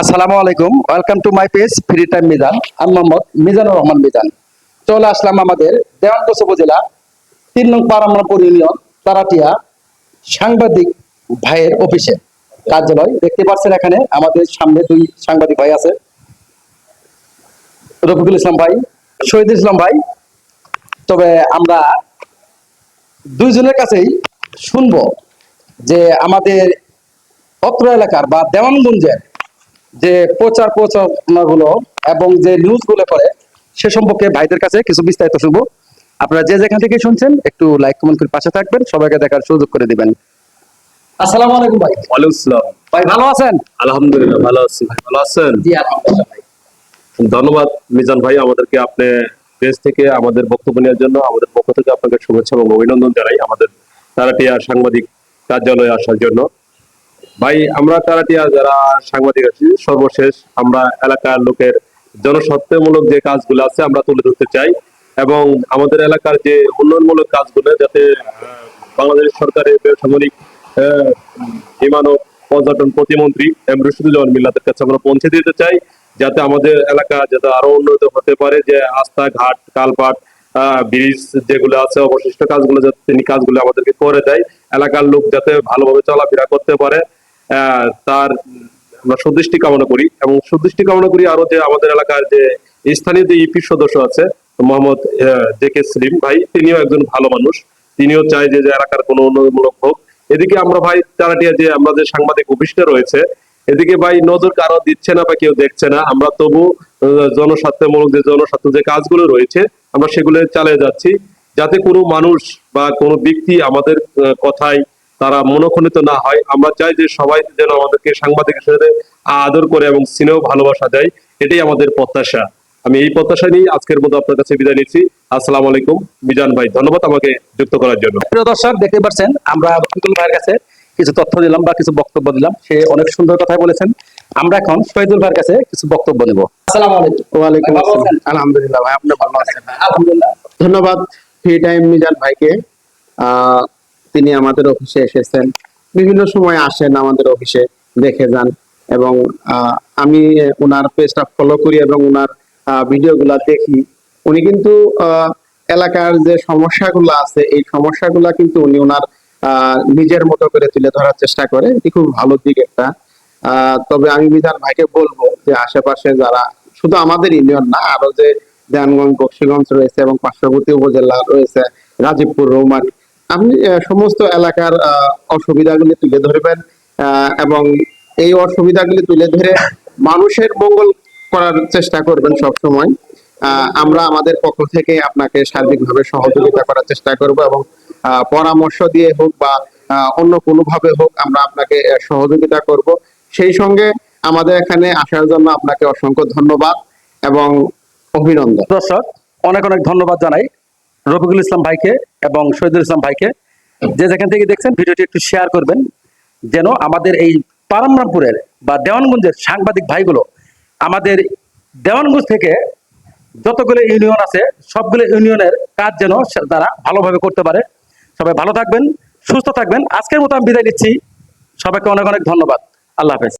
আসসালামু আলাইকুম, welcome to my page free time Mizan. আমি মোহাম্মদ মিজানুর রহমান মিজান। চলে আসলাম আমাদের দেওয়ানগঞ্জ উপজেলা 3 নং পারামপুর ইউনিয়ন তারাটিয়া সাংবাদিক ভাইয়ের অফিসে কার্যালয়। দেখতে পাচ্ছেন এখানে আমাদের সামনে 2 সাংবাদিক ভাই আছে, রফিকুল ইসলাম ভাই, শহীদুল ইসলাম ভাই। তবে আমরা দুইজনের কাছেই শুনবো যে আমাদের অত্র এলাকার বা দেওয়ানগঞ্জের যে প্রচার প্রচারণাগুলো এবং যে নিউজগুলো করে সে সম্পর্কে ভাইদের কাছে কিছু বিস্তারিত শুনবো। আপনারা যে যেখান থেকে শুনছেন একটু লাইক কমেন্ট করে পাশে থাকবেন, সবাইকে দেখার সুযোগ করে দিবেন। আসসালামু আলাইকুম ভাই। ওয়ালাইকুম আসসালাম। ভাই ভালো আছেন? আলহামদুলিল্লাহ ভালো আছি। ভাই ভালো আছেন? জি আলহামদুলিল্লাহ ভাই। ধন্যবাদ মিজান ভাই, আমাদেরকে আপনি পেজ থেকে আমাদের বক্তব্য নেওয়ার জন্য আমাদের পক্ষ থেকে আপনাকে শুভেচ্ছা এবং অভিনন্দন জানাই আমাদের তারাটিয়া সাংবাদিক কার্যালয়ে আসার জন্য। ভাই আমরা তারাটিয়া যারা সাংবাদিক আছি, সর্বশেষ আমরা এলাকার লোকের জনস্বার্থমূলক যে কাজগুলো আছে আমরা তুলে ধরতে চাই এবং আমাদের এলাকার যে উন্নয়নমূলক কাজগুলো যাতে বাংলাদেশ সরকারের বেসামরিক বিমান ও পর্যটন প্রতিমন্ত্রী এম রশিদুজ্জামান মিল্লাতের কাছে আমরা পৌঁছে দিতে চাই, যাতে আমাদের এলাকা যাতে আরো উন্নত হতে পারে, যে রাস্তাঘাট কালপাট ব্রিজ যেগুলো আছে অবশিষ্ট কাজগুলো যাতে তিনি কাজগুলো আমাদেরকে করে দেয়, এলাকার লোক যাতে ভালোভাবে চলাফেরা করতে পারে তার আমরা সুদৃষ্টি কামনা করি। এবং সুদৃষ্টি কামনা করি আরো যে আমাদের এলাকার যে স্থানীয় যে ইপি সদস্য আছে মোহাম্মদ জে কে সেলিম ভাই, তিনিও একজন ভালো মানুষ, তিনিও চাই যে এলাকার কোনো উন্নয়নমূলক হোক। এদিকে আমরা ভাই তারাটিয়া যে আমাদের সাংবাদিক অফিসটা রয়েছে, এদিকে ভাই নজর কারো দিচ্ছে না বা কেউ দেখছে না, আমরা তবু জনস্বার্থমূলক যে জনস্বার্থ যে কাজগুলো রয়েছে আমরা সেগুলো চালিয়ে যাচ্ছি, যাতে কোনো মানুষ বা কোনো ব্যক্তি আমাদের কথায় তারা মনোক্ষণিত না হয়। আমরা চাই যে সবাই যেন আমাদেরকে সাংবাদিকের সাথে আদর করে এবং স্নেহ ভালোবাসা দেয়, এটাই আমাদের প্রত্যাশা। আমি এই প্রত্যাশা নিয়ে আজকের মতো আপনার কাছে বিদায় নিচ্ছি। আসসালামু আলাইকুম। মিজান ভাই ধন্যবাদ আমাকে যুক্ত করার জন্য। প্রিয় দর্শক, দেখতে পাচ্ছেন আমরা রফিকুল ভাইয়ের কাছে কিছু তথ্য দিলাম বা কিছু বক্তব্য দিলাম, সে অনেক সুন্দর কথা বলেছেন। আমরা এখন শহীদুল ভাইয়ের কাছে কিছু বক্তব্য নেব। আসসালামু আলাইকুম। ওয়ালাইকুম ভালো আসসালাম। আছেন? আলহামদুলিল্লাহ ভাই, আপনি ভালো আছেন? আলহামদুলিল্লাহ। ধন্যবাদ ফ্রি টাইম মিজান ভাইকে। তিনি আমাদের অফিসে এসেছেন, বিভিন্ন সময় আসেন আমাদের অফিসে, দেখে যান এবং আমি ওনার পেজটা ফলো করি এবং ওনার ভিডিওগুলা দেখি। উনি কিন্তু এলাকার যে সমস্যাগুলো আছে এই সমস্যাগুলা কিন্তু উনি ওনার নিজের মতো করে তুলে ধরার চেষ্টা করে, এটি খুব ভালো দিক একটা। তবে আমি মিজান ভাইকে বলবো যে আশেপাশে যারা, শুধু আমাদের ইউনিয়ন না, আরো যে দেওয়ানগঞ্জ বক্সিগঞ্জ রয়েছে এবং পার্শ্ববর্তী উপজেলা রয়েছে গাজীপুর রৌমারী, আপনি সমস্ত এলাকার অসুবিধাগুলি তুলে ধরবেন এবং এই অসুবিধাগুলি তুলে ধরে মানুষের মঙ্গল করার চেষ্টা করবেন সব সময়। আমরা আমাদের পক্ষ থেকে আপনাকে সার্বিকভাবে সহযোগিতা করার চেষ্টা করব এবং পরামর্শ দিয়ে হোক বা অন্য কোনো ভাবে হোক আমরা আপনাকে সহযোগিতা করব। সেই সঙ্গে আমাদের এখানে আসার জন্য আপনাকে অসংখ্য ধন্যবাদ এবং অভিনন্দন। দর্শক, অনেক অনেক ধন্যবাদ জানাই রফিকুল ইসলাম ভাইকে এবং শহীদুল ইসলাম ভাইকে। যে যেখান থেকে দেখছেন ভিডিওটি একটু শেয়ার করবেন, যেন আমাদের এই পারমপুরের বা দেওয়ানগঞ্জের সাংবাদিক ভাইগুলো আমাদের দেওয়ানগঞ্জ থেকে যতগুলো ইউনিয়ন আছে সবগুলো ইউনিয়নের কাজ যেন তারা ভালোভাবে করতে পারে। সবাই ভালো থাকবেন, সুস্থ থাকবেন। আজকের মতো আমি বিদায় নিচ্ছি। সবাইকে অনেক অনেক ধন্যবাদ। আল্লাহ হাফেজ।